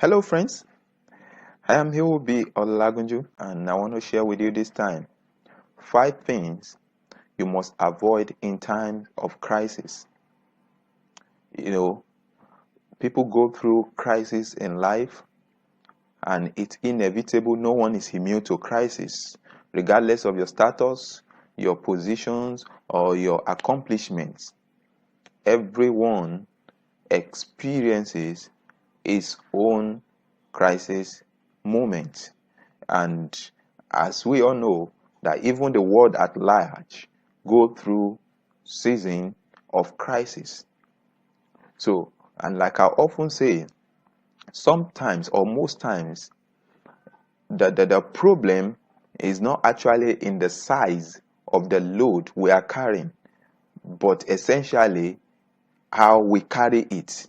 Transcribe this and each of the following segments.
Hello, friends. I am A.O.B. and I want to share with you this time 5 things you must avoid in times of crisis. You know, people go through crisis in life, and it's inevitable. No one is immune to crisis, regardless of your status, your positions, or your accomplishments. Everyone experiences his own crisis moment. And as we all know, that even the world at large go through season of crisis. So, and like I often say, sometimes or most times, the problem is not actually in the size of the load we are carrying, but essentially how we carry it.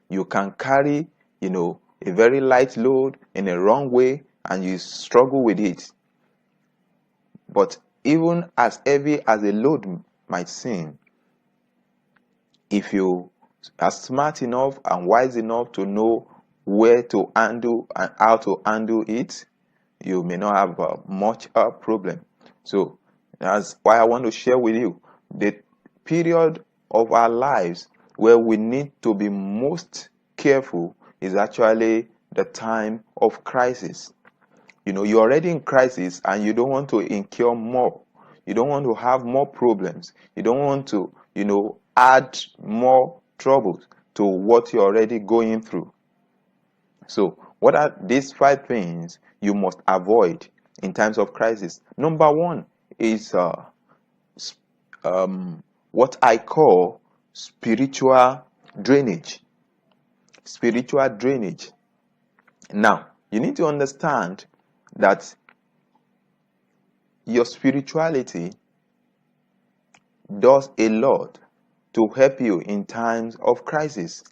You can carry, a very light load in a wrong way and you struggle with it. But even as heavy as a load might seem, if you are smart enough and wise enough to know where to handle and how to handle it, you may not have much problem. So that's why I want to share with you the period of our lives where we need to be most careful is actually the time of crisis. You're already in crisis and you don't want to incur more. You don't want to have more problems. You don't want to, add more troubles to what you're already going through. So, what are these 5 things you must avoid in times of crisis? Number one is what I call spiritual drainage. Spiritual drainage. Now, you need to understand that your spirituality does a lot to help you in times of crisis.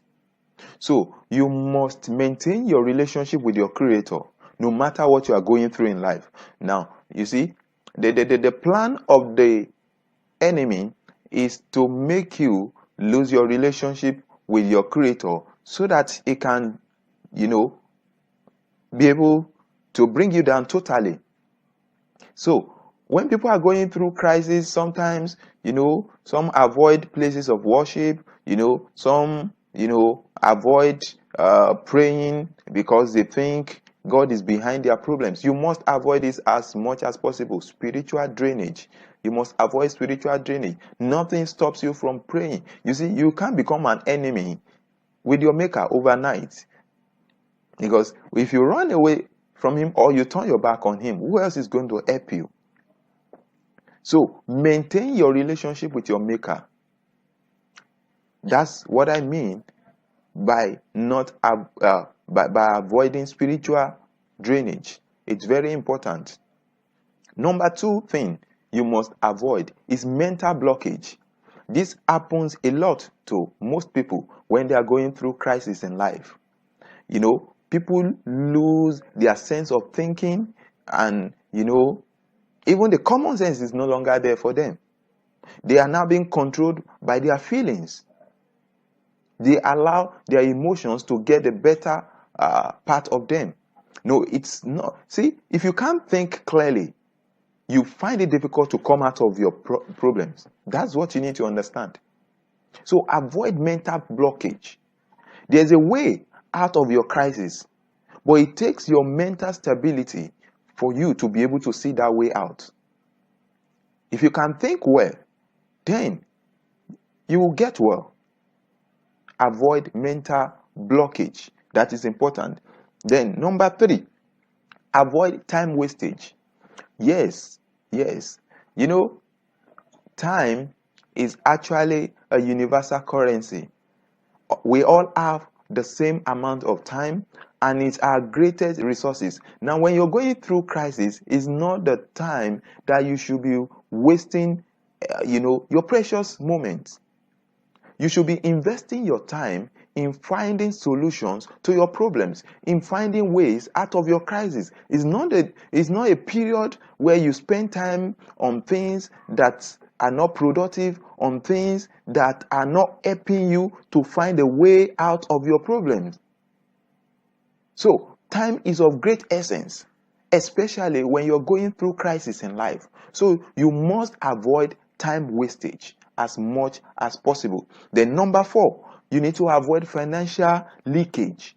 So you must maintain your relationship with your Creator no matter what you are going through in life. Now, you see, the plan of the enemy is to make you lose your relationship with your Creator so that it can, be able to bring you down totally. So when people are going through crisis, sometimes, some avoid places of worship, some, avoid praying because they think God is behind their problems. You must avoid this as much as possible. Spiritual drainage. You must avoid spiritual drainage. Nothing stops you from praying. You see, you can't become an enemy with your maker overnight. Because if you run away from him or you turn your back on him, who else is going to help you? So maintain your relationship with your maker. That's what I mean by not by avoiding spiritual drainage. It's very important. Number 2 thing you must avoid is mental blockage. This happens a lot to most people when they are going through crisis in life. People lose their sense of thinking, and even the common sense is no longer there for them. They are now being controlled by their feelings. They allow their emotions to get the better part of them. No, it's not. See, if you can't think clearly, you find it difficult to come out of your problems. That's what you need to understand. So avoid mental blockage. There's a way out of your crisis, but it takes your mental stability for you to be able to see that way out. If you can think well, then you will get well. Avoid mental blockage. That is important. Then number 3, avoid time wastage. Yes. Time is actually a universal currency. We all have the same amount of time, and it's our greatest resources. Now, when you're going through crisis, it's not the time that you should be wasting, your precious moments. You should be investing your time in finding solutions to your problems, in finding ways out of your crisis. It's not a period where you spend time on things that are not productive, on things that are not helping you to find a way out of your problems. So time is of great essence, especially when you're going through crisis in life. So you must avoid time wastage as much as possible. Then number 4, you need to avoid financial leakage.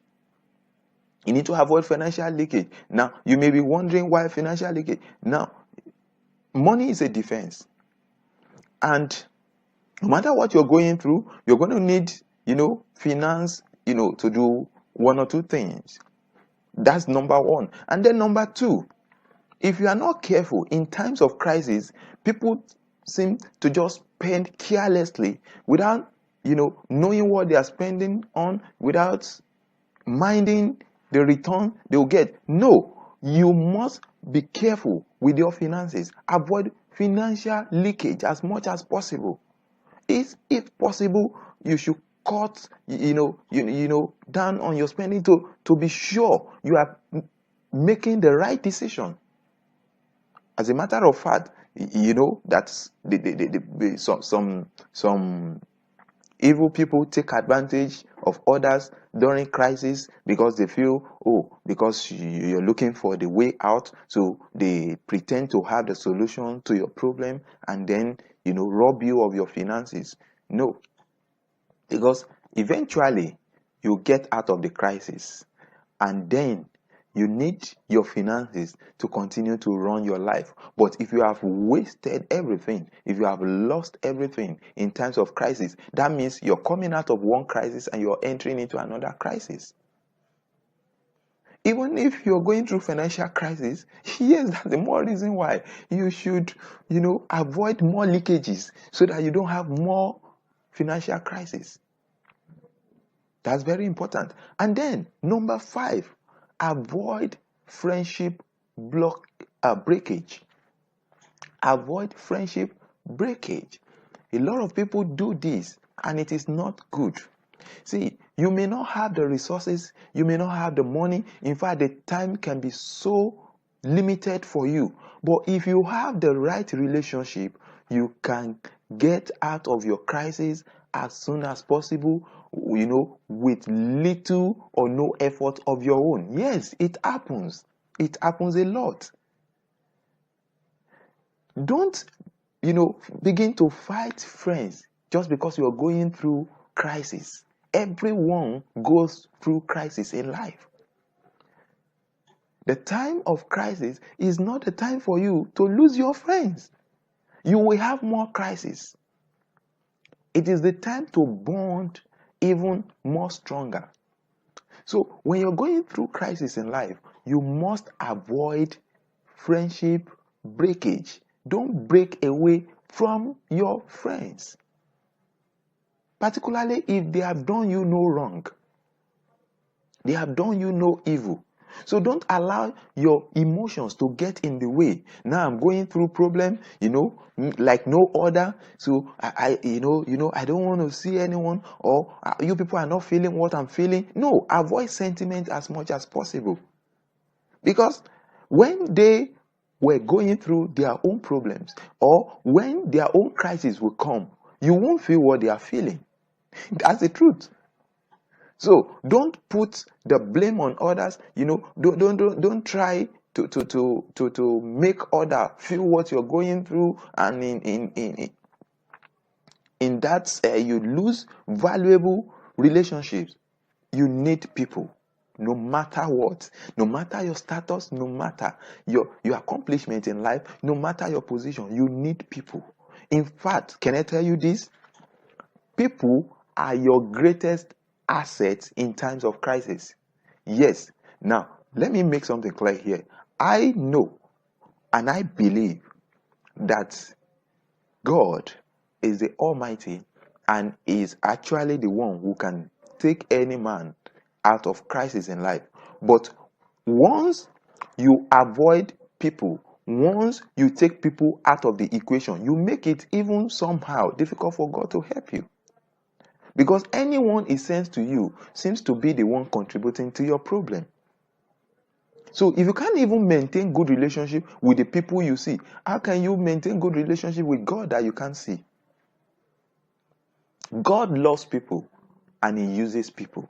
You need to avoid financial leakage. Now, you may be wondering why financial leakage. Now, money is a defense. And no matter what you're going through, you're going to need, finance, to do one or two things. That's number 1. And then number 2, if you are not careful in times of crisis, people seem to just spend carelessly without, knowing what they are spending on, without minding the return they'll get. No, you must be careful with your finances. Avoid financial leakage as much as possible. If possible, you should cut, down on your spending to be sure you are making the right decision. As a matter of fact, that's some evil people take advantage of others during crisis because they feel, because you're looking for the way out, so they pretend to have the solution to your problem and then, rob you of your finances. No, because eventually you get out of the crisis, and then you need your finances to continue to run your life. But if you have wasted everything, if you have lost everything in times of crisis, that means you're coming out of one crisis and you're entering into another crisis. Even if you're going through financial crisis, yes, that's the more reason why you should, avoid more leakages so that you don't have more financial crisis. That's very important. And then number 5, avoid friendship breakage. Avoid friendship breakage. A lot of people do this and it is not good. See, you may not have the resources, you may not have the money. In fact, the time can be so limited for you. But if you have the right relationship, you can get out of your crisis as soon as possible, with little or no effort of your own. Yes, it happens. It happens a lot. Don't, begin to fight friends just because you're going through crisis. Everyone goes through crisis in life. The time of crisis is not the time for you to lose your friends. You will have more crisis. It is the time to bond even more stronger. So when you're going through crisis in life, you must avoid friendship breakage. Don't break away from your friends, particularly if they have done you no wrong. They have done you no evil. So don't allow your emotions to get in the way. Now I'm going through problem, like no other. So I don't want to see anyone, or you people are not feeling what I'm feeling. No, avoid sentiment as much as possible. Because when they were going through their own problems, or when their own crisis will come, you won't feel what they are feeling. That's the truth. So don't put the blame on others. Don't try to make others feel what you're going through, and in that you lose valuable relationships. You need people, no matter what, no matter your status, no matter your accomplishment in life, no matter your position. You need people. In fact, can I tell you this? People are your greatest assets in times of crisis. Yes. Now, let me make something clear here. I know and I believe that God is the Almighty and is actually the one who can take any man out of crisis in life. But once you avoid people, once you take people out of the equation, you make it even somehow difficult for God to help you. Because anyone he sends to you seems to be the one contributing to your problem. So if you can't even maintain good relationship with the people you see, how can you maintain good relationship with God that you can't see? God loves people and he uses people.